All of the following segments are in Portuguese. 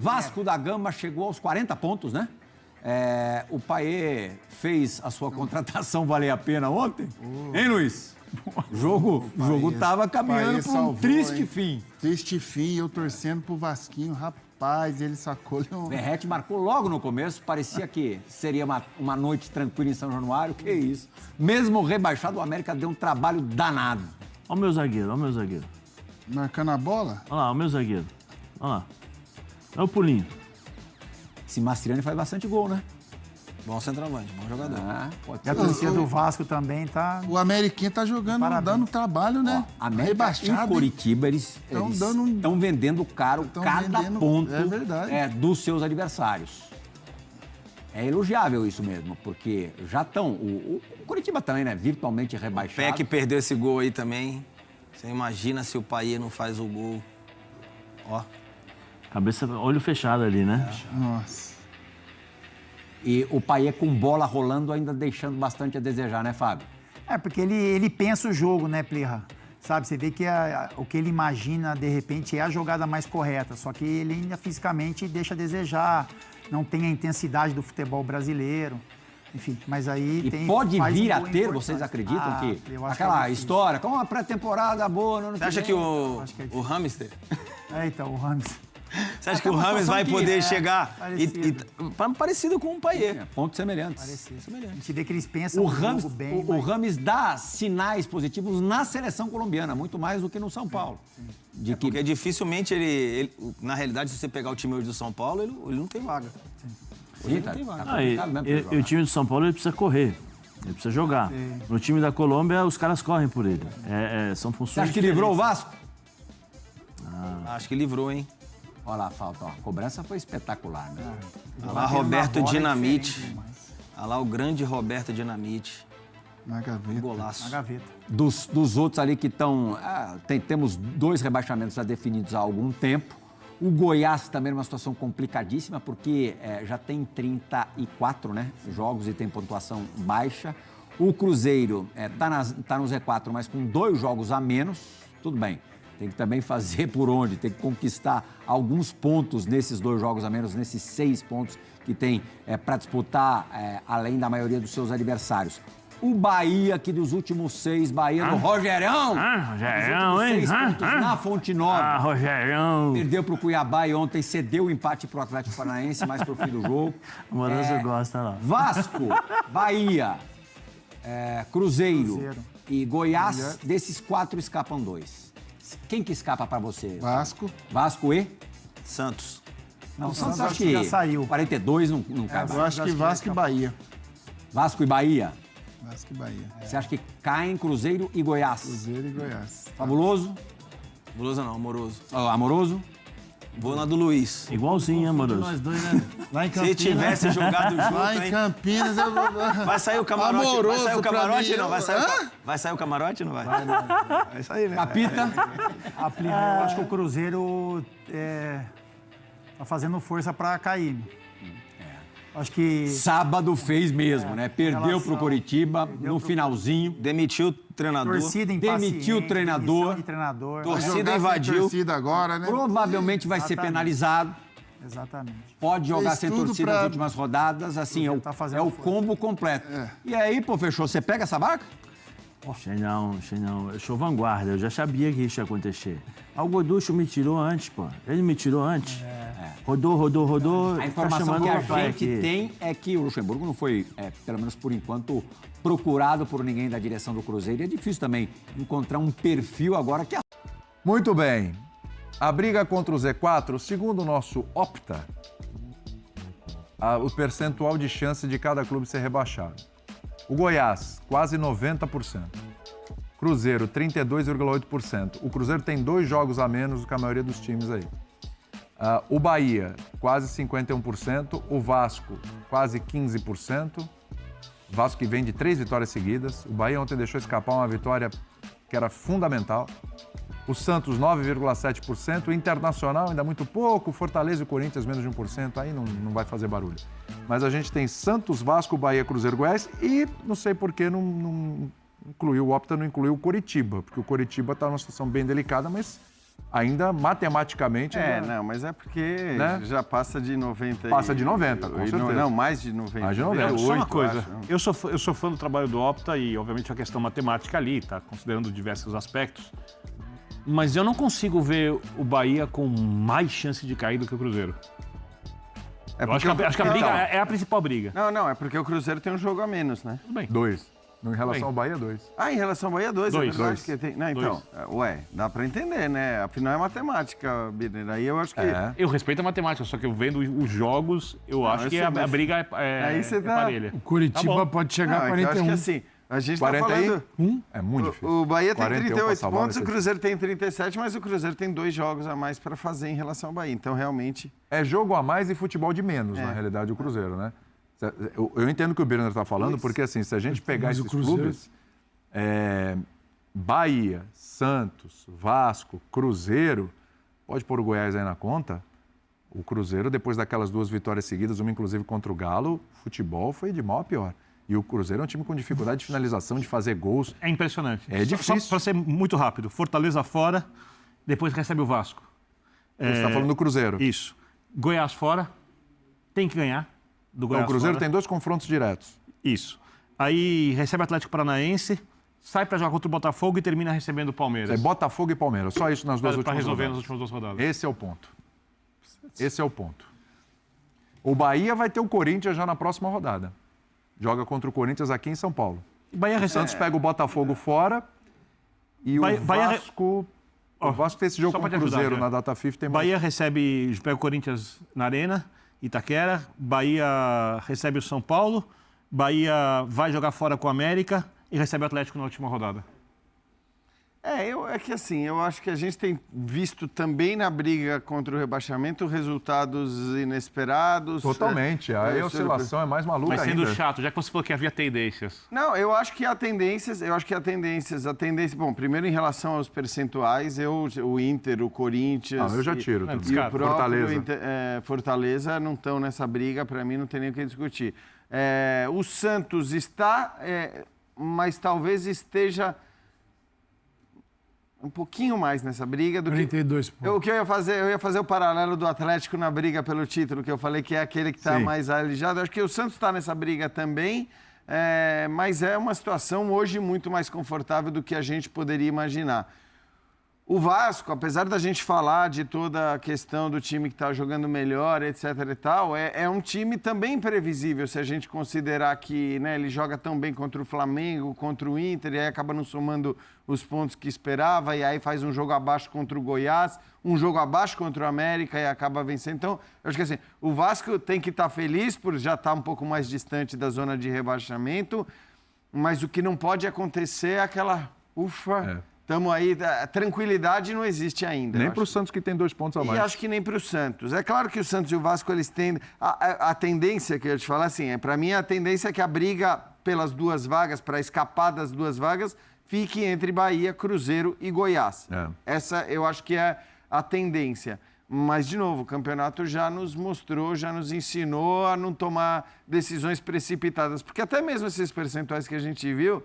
Vasco da Gama chegou aos 40 pontos, né? O Payet fez a sua contratação valer a pena ontem? Hein, Luiz? O jogo tava caminhando para um triste fim. Triste fim, eu torcendo pro Vasquinho, rapaz, ele sacou... Verratti marcou logo no começo, parecia que seria uma noite tranquila em São Januário, que isso. Mesmo rebaixado, o América deu um trabalho danado. Olha o meu zagueiro, olha o meu zagueiro. Marcando a bola? Olha lá, o meu zagueiro. Olha lá. Olha o pulinho. Esse Mastriani faz bastante gol, né? Bom centroavante, bom jogador. Pode E a torcida do Vasco também tá... O Ameriquinho tá jogando, Parabéns. dando trabalho, né? América Rebaixado, e Coritiba, eles estão vendendo caro cada ponto dos seus adversários. É elogiável isso mesmo, porque já estão... O Coritiba também, né? Virtualmente rebaixado. O Pé que perdeu esse gol aí também. Você imagina se o Payet não faz o gol. Ó. Cabeça, olho fechado ali, né? Nossa. E o Payet com bola rolando ainda deixando bastante a desejar, né, Fábio? Porque ele pensa o jogo, né, Plirra? Sabe, você vê que o que ele imagina, de repente, é a jogada mais correta, só que ele ainda fisicamente deixa a desejar, não tem a intensidade do futebol brasileiro, enfim, mas aí e tem... pode vir a ter, importante. vocês acreditam que aquela história, com uma pré-temporada boa... No ano Você acha que o Hamster... Então, o Rames... Você acha que o Rames vai poder chegar parecido com o Payet? Pontos semelhantes. A gente vê que eles pensam o bem. O Rames dá sinais positivos na seleção colombiana, muito mais do que no São Paulo. Porque dificilmente ele... Na realidade, se você pegar o time hoje do São Paulo, ele não tem vaga. Sim, tá complicado mesmo E o time do São Paulo ele precisa correr. Ele precisa jogar. No time da Colômbia, os caras correm por ele. São funções Você acha que livrou o Vasco? Acho que livrou, hein? Olha lá a falta, ó. A cobrança foi espetacular, né? Olha lá Roberto Dinamite. Olha lá o grande Roberto Dinamite. Na gaveta. Golaço. Na gaveta. Dos outros ali que estão... temos 2 rebaixamentos já definidos há algum tempo. O Goiás também numa situação complicadíssima, porque já tem 34, né, jogos e tem pontuação baixa. O Cruzeiro tá no Z4, mas com 2 jogos a menos. Tudo bem. Tem que também fazer por onde, tem que conquistar alguns pontos nesses 2 jogos a menos, nesses 6 pontos que tem para disputar, além da maioria dos seus adversários. O Bahia, que dos últimos 6, Bahia do Rogerão. Rogerão, hein? 6 pontos na Fonte Nova. Rogerão. Perdeu pro Cuiabá e ontem cedeu o empate pro Atlético Paranaense, mais pro fim do jogo. Amoroso gosta lá. Vasco, Bahia, Cruzeiro e Goiás, desses 4 escapam 2. Quem que escapa para você? Vasco. Vasco e? Santos. Não, o Santos Santos acho que já saiu. 42 não cai. Eu acho que Vasco e Bahia. Vasco e Bahia. Vasco e Bahia. Você acha que caem Cruzeiro e Goiás? Cruzeiro e Goiás. Fabuloso? Fabuloso não, amoroso. Amoroso? Vou na do Luiz. Igualzinho, amoroso. Nós dois, né? Lá em Se Campinas. tivesse jogado junto, Lá em hein? Campinas, eu vou... Vai sair o camarote? Amoroso Vai sair o camarote? pra mim, Não, Hã? vai sair o camarote ou não vai? Vai sair, né? Capita? Eu acho que o Cruzeiro tá fazendo força para cair. Acho que... Sábado fez mesmo, né? Perdeu pro Coritiba no finalzinho. Demitiu o treinador. Torcida Demitiu o treinador. demissão de treinador. Torcida invadiu. Torcida agora, né? Provavelmente vai ser Exatamente. penalizado. Exatamente. Pode jogar Fez sem tudo torcida nas últimas rodadas. Assim, Tá fazendo é o força. combo completo. E aí, pô, fechou. Você pega essa barca? Sei não. Eu sou vanguarda, eu já sabia que isso ia acontecer. O Goducho me tirou antes, pô. Ele me tirou antes. Rodou. A informação tá que a chamando o papai gente aqui. tem é que o Luxemburgo não foi, pelo menos por enquanto, procurado por ninguém da direção do Cruzeiro. E é difícil também encontrar um perfil agora que... Muito bem. A briga contra o Z4, segundo o nosso Opta, o percentual de chance de cada clube ser rebaixado. O Goiás, quase 90%. Cruzeiro, 32,8%. O Cruzeiro tem 2 jogos a menos do que a maioria dos times aí. O Bahia, quase 51%. O Vasco, quase 15%. O Vasco que vem de 3 vitórias seguidas. O Bahia ontem deixou escapar uma vitória que era fundamental. O Santos, 9,7%. O Internacional, ainda muito pouco. O Fortaleza e o Corinthians, menos de 1%. Aí não vai fazer barulho. Mas a gente tem Santos, Vasco, Bahia, Cruzeiro, Goiás. E não sei por que não incluiu, o Opta não incluiu o Coritiba. Porque o Coritiba está numa situação bem delicada, mas ainda matematicamente... Não, mas é porque Né? já passa de 90. Passa de 90, com certeza. Não, mais de 90. Mais de 90. Só uma 98, coisa, acho. eu sou fã do trabalho do Opta e, obviamente, a questão matemática ali, tá? Considerando diversos aspectos. Mas eu não consigo ver o Bahia com mais chance de cair do que o Cruzeiro. Eu acho que a briga é a principal briga. Não, é porque o Cruzeiro tem um jogo a menos, né? Tudo bem. 2. Em relação Bem. ao Bahia, 2. Em relação ao Bahia, 2. É Dois. verdade que tem... Não, então, dá pra entender, né? Afinal é matemática, Birner. Aí eu acho que... Eu respeito a matemática, só que eu vendo os jogos, eu acho que a briga Aí você é tá- parelha. O Curitiba Tá bom. pode chegar a Não, é que eu acho 41. que assim, a gente tá 41? falando... É muito difícil. O Bahia tem 41 38 pra salvar pontos, o vai ser Cruzeiro tem 37, mas o Cruzeiro tem 2 jogos a mais pra fazer em relação ao Bahia. Então, realmente... É jogo a mais e futebol de menos, na realidade, o Cruzeiro, né? Eu entendo o que o Birner está falando, porque assim, se a gente pegar Mas o esses Cruzeiro- clubes, Bahia, Santos, Vasco, Cruzeiro, pode pôr o Goiás aí na conta, o Cruzeiro, depois daquelas 2 vitórias seguidas, uma inclusive contra o Galo, futebol foi de mal a pior. E o Cruzeiro é um time com dificuldade de finalização, de fazer gols. É impressionante. É difícil. Só para ser muito rápido, Fortaleza fora, depois recebe o Vasco. Você está falando do Cruzeiro. Isso. Goiás fora, tem que ganhar do Então, Goiás o Cruzeiro fora. tem 2 confrontos diretos. Isso. Aí recebe o Atlético Paranaense, sai para jogar contra o Botafogo e termina recebendo o Palmeiras. É Botafogo e Palmeiras, só isso nas 2 Para últimas resolver nas rodadas. últimas 2 rodadas. Esse é o ponto. Esse é o ponto. O Bahia vai ter o Corinthians já na próxima rodada. Joga contra o Corinthians aqui em São Paulo. Bahia O recebe. Santos pega o Botafogo fora e Bahia- o Bahia- Vasco... O Vasco tem esse jogo só com pra o te ajudar, Cruzeiro né? na data FIFA. Tem mais... Bahia recebe, pega o Corinthians na Arena, Itaquera. Bahia recebe o São Paulo. Bahia vai jogar fora com o América e recebe o Atlético na última rodada. É que assim, eu acho que a gente tem visto também na briga contra o rebaixamento resultados inesperados. Totalmente. Aí a oscilação é mais maluca Mas sendo ainda. chato, já que você falou que havia tendências. Não, eu acho que há tendências, a tendência, bom, primeiro em relação aos percentuais, o Inter, o Corinthians... Não, eu já tiro. Não, E o descarta. próprio Fortaleza. Fortaleza não estão nessa briga, para mim não tem nem o que discutir. O Santos está, mas talvez esteja um pouquinho mais nessa briga do que... 42 pontos. O que eu ia fazer o paralelo do Atlético na briga pelo título, que eu falei que é aquele que está Sim. mais alijado. Acho que o Santos está nessa briga também, mas é uma situação hoje muito mais confortável do que a gente poderia imaginar. O Vasco, apesar da gente falar de toda a questão do time que está jogando melhor, etc e tal, é um time também previsível, se a gente considerar que, né, ele joga tão bem contra o Flamengo, contra o Inter, e aí acaba não somando os pontos que esperava, e aí faz um jogo abaixo contra o Goiás, um jogo abaixo contra o América e acaba vencendo. Então, eu acho que assim, o Vasco tem que estar feliz por já estar um pouco mais distante da zona de rebaixamento, mas o que não pode acontecer é aquela ufa... Estamos aí, a tranquilidade não existe ainda. Nem eu para o acho. Santos, que tem 2 pontos a E mais. acho que nem para o Santos. É claro que o Santos e o Vasco, eles têm... A tendência, que eu ia te falar assim, para mim a tendência é que a briga pelas 2 vagas, para escapar das 2 vagas, fique entre Bahia, Cruzeiro e Goiás. Essa eu acho que é a tendência. Mas, de novo, o campeonato já nos mostrou, já nos ensinou a não tomar decisões precipitadas. Porque até mesmo esses percentuais que a gente viu...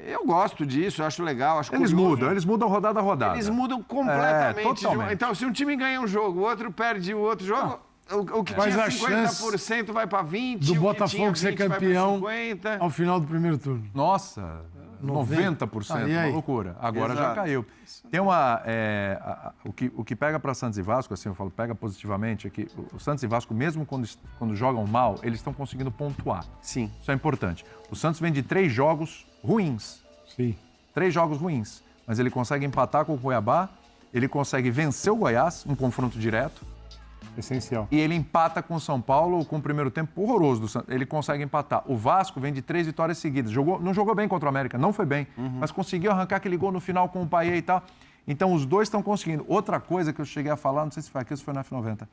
eu gosto disso, eu acho legal, acho Eles curioso. mudam rodada a rodada. Eles mudam completamente. totalmente. Então, se um time ganha um jogo, o outro perde o outro jogo, o que Mas tinha a 50% vai para 20%, do o que Botafogo tinha ser 20 vai pra campeão 50%. ao final do primeiro turno. Nossa, 90%, Aí, uma aí. loucura. Agora já Exato. caiu. Tem uma... o que pega para Santos e Vasco, assim, eu falo, pega positivamente, é que o Santos e Vasco, mesmo quando jogam mal, eles estão conseguindo pontuar. Sim. Isso é importante. O Santos vem de 3 jogos ruins. Sim. 3 jogos ruins. Mas ele consegue empatar com o Cuiabá, ele consegue vencer o Goiás, um confronto direto, Essencial. e ele empata com o São Paulo com o primeiro tempo horroroso do Santos. Ele consegue empatar. O Vasco vem de 3 vitórias seguidas. Não jogou bem contra o América, não foi bem, mas conseguiu arrancar aquele gol no final com o Payet e tal. Então, os dois estão conseguindo. Outra coisa que eu cheguei a falar, não sei se foi aqui ou se foi na F90,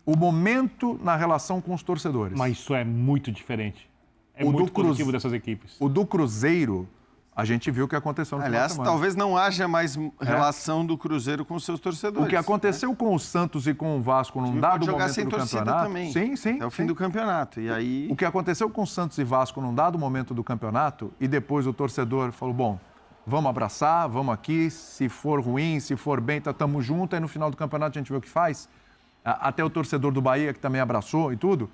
o momento na relação com os torcedores. Mas isso é muito diferente. É O do muito positivo Cruze- dessas equipes. O do Cruzeiro, a gente viu o que aconteceu no final Aliás, de semana. talvez não haja mais relação do Cruzeiro com seus torcedores. O que aconteceu com o Santos e com o Vasco num time dado pode jogar momento sem do torcida campeonato... também. Sim. É o fim do campeonato. E aí... O que aconteceu com o Santos e Vasco num dado momento do campeonato e depois o torcedor falou, bom, vamos abraçar, vamos aqui, se for ruim, se for bem, estamos juntos, aí no final do campeonato a gente vê o que faz. Até o torcedor do Bahia, que também abraçou e tudo.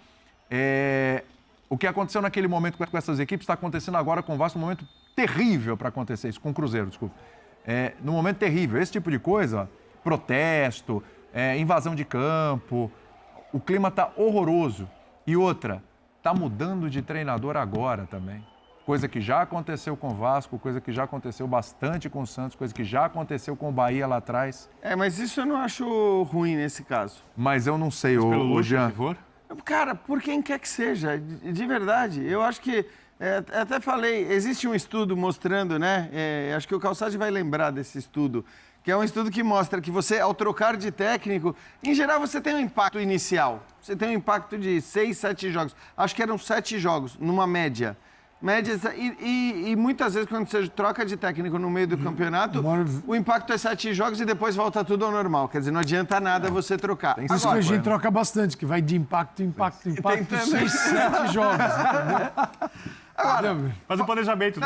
O que aconteceu naquele momento com essas equipes está acontecendo agora com o Vasco, um momento terrível para acontecer isso, com o Cruzeiro, desculpa. Num momento terrível, esse tipo de coisa, protesto, invasão de campo, o clima está horroroso. E outra, está mudando de treinador agora também. Coisa que já aconteceu com o Vasco, coisa que já aconteceu bastante com o Santos, coisa que já aconteceu com o Bahia lá atrás. Mas isso eu não acho ruim nesse caso. Mas eu não sei, o Jean. Cara, por quem quer que seja, de verdade. Eu acho que, até falei, existe um estudo mostrando, né? Acho que o Calçade vai lembrar desse estudo, que é um estudo que mostra que você, ao trocar de técnico, em geral você tem um impacto inicial. Você tem um impacto de 6, 7 jogos. Acho que eram 7 jogos, numa média. E muitas vezes, quando você troca de técnico no meio do campeonato, o impacto é 7 jogos e depois volta tudo ao normal. Quer dizer, não adianta nada você trocar. Isso que a gente troca bastante, que vai de impacto, 6, 7 jogos, entendeu? Agora, faz um planejamento.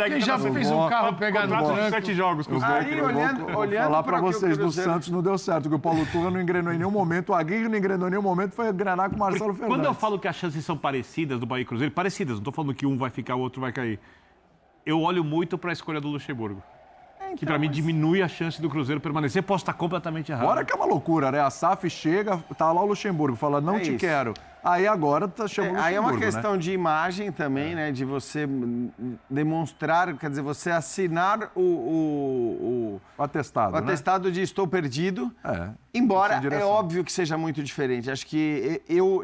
Quem já fez um carro pegar no tranco? 7 jogos com os aí, olhando falar para vocês, do do Santos não deu certo, porque o Paulo Turra não engrenou em nenhum momento, o Aguirre não engrenou em nenhum momento, foi engrenar com o Marcelo Fernandes. Quando eu falo que as chances são parecidas do Bahia e Cruzeiro, parecidas, não estou falando que um vai ficar, o outro vai cair. Eu olho muito para a escolha do Luxemburgo. Que para mim diminui a chance do Cruzeiro permanecer. Posso estar completamente errado. Agora que é uma loucura, né? A SAF chega, tá lá o Luxemburgo, fala, não te quero. Aí agora chama o Luxemburgo, aí é uma questão de imagem também, né? De você demonstrar, quer dizer, você assinar o atestado de estou perdido. Embora é óbvio que seja muito diferente. Acho que eu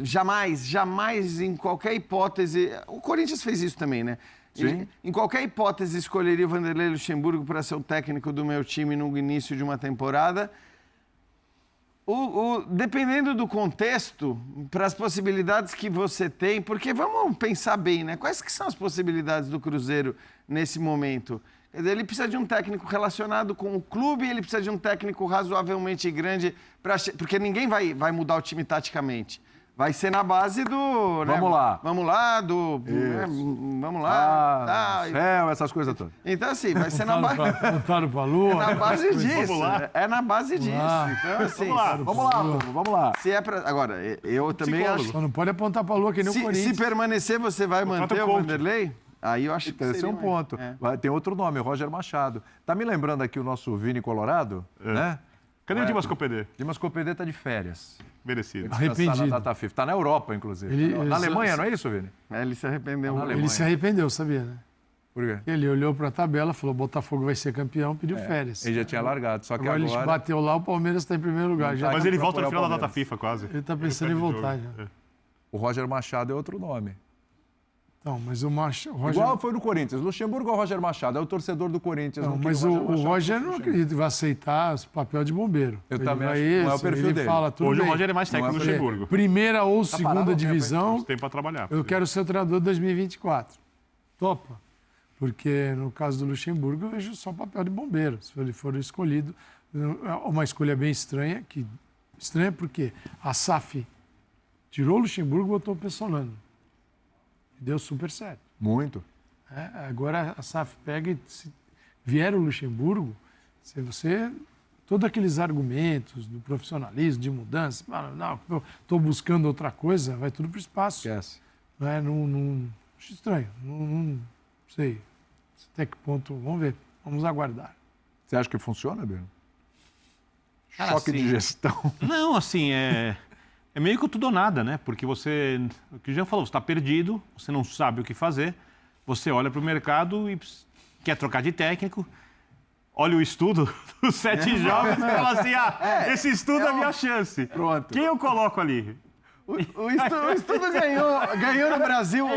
jamais, em qualquer hipótese... O Corinthians fez isso também, né? Sim. Em qualquer hipótese, escolheria o Vanderlei Luxemburgo para ser o técnico do meu time no início de uma temporada. Dependendo do contexto, para as possibilidades que você tem, porque vamos pensar bem, né? Quais que são as possibilidades do Cruzeiro nesse momento? Quer dizer, ele precisa de um técnico relacionado com o clube, ele precisa de um técnico razoavelmente grande, porque ninguém vai mudar o time taticamente. Vai ser na base do... Vamos lá. Vamos lá, vamos lá. Céu, essas coisas todas. Então, assim, vai ser na base... Voltaram pra Lua. É na base disso. É na base disso. Então, assim... Vamos lá. Se é pra... Agora, eu também acho... Só não pode apontar pra Lua que nem o Corinthians. Se permanecer, você vai manter o Vanderlei? Aí eu acho que esse é um ponto. Tem outro nome, Roger Machado. Tá me lembrando aqui o nosso Vini Colorado, né? Cadê o Dimas Copedê? Dimas Copedê tá de férias. Merecido. Arrependido. Na data FIFA. Tá na Europa, inclusive. Na Alemanha, não é isso, Vini? Ele se arrependeu. Ele se arrependeu, sabia, né? Por quê? Ele olhou para a tabela, falou, Botafogo vai ser campeão, pediu férias. Ele já tinha largado, só que agora... ele bateu lá, o Palmeiras está em primeiro lugar. Já. Mas ele volta no final da data FIFA, quase. Ele está pensando em voltar já. O Roger Machado é outro nome. Não, mas o Roger... Igual foi no Corinthians. Luxemburgo ou Roger Machado? É o torcedor do Corinthians. Não, mas o Roger não acredito que vai aceitar o papel de bombeiro. Eu também acho que não é o perfil dele. Fala, tudo hoje bem. o Roger é mais técnico do Luxemburgo. Primeira ou segunda divisão, tem para trabalhar. Eu quero ser o treinador de 2024. Topa. Porque no caso do Luxemburgo eu vejo só o papel de bombeiro. Se ele for escolhido, é uma escolha bem estranha. Estranha porque a SAF tirou o Luxemburgo e botou o Pessolano. Deu super certo. Muito. Agora a SAF pega e se vier o Luxemburgo, se você... Todos aqueles argumentos do profissionalismo, de mudança, não, eu estou buscando outra coisa, vai tudo para o espaço. Esquece. Acho estranho. Não sei até que ponto. Vamos ver. Vamos aguardar. Você acha que funciona, Bruno? Cara, Choque de gestão. Não, assim, é meio que tudo ou nada, né? Porque você, o que o Jean falou, você está perdido, você não sabe o que fazer, você olha para o mercado e quer trocar de técnico, olha o estudo dos 7 jogos e fala assim, esse estudo é a minha chance. Pronto. Quem eu coloco ali? O estudo ganhou no Brasil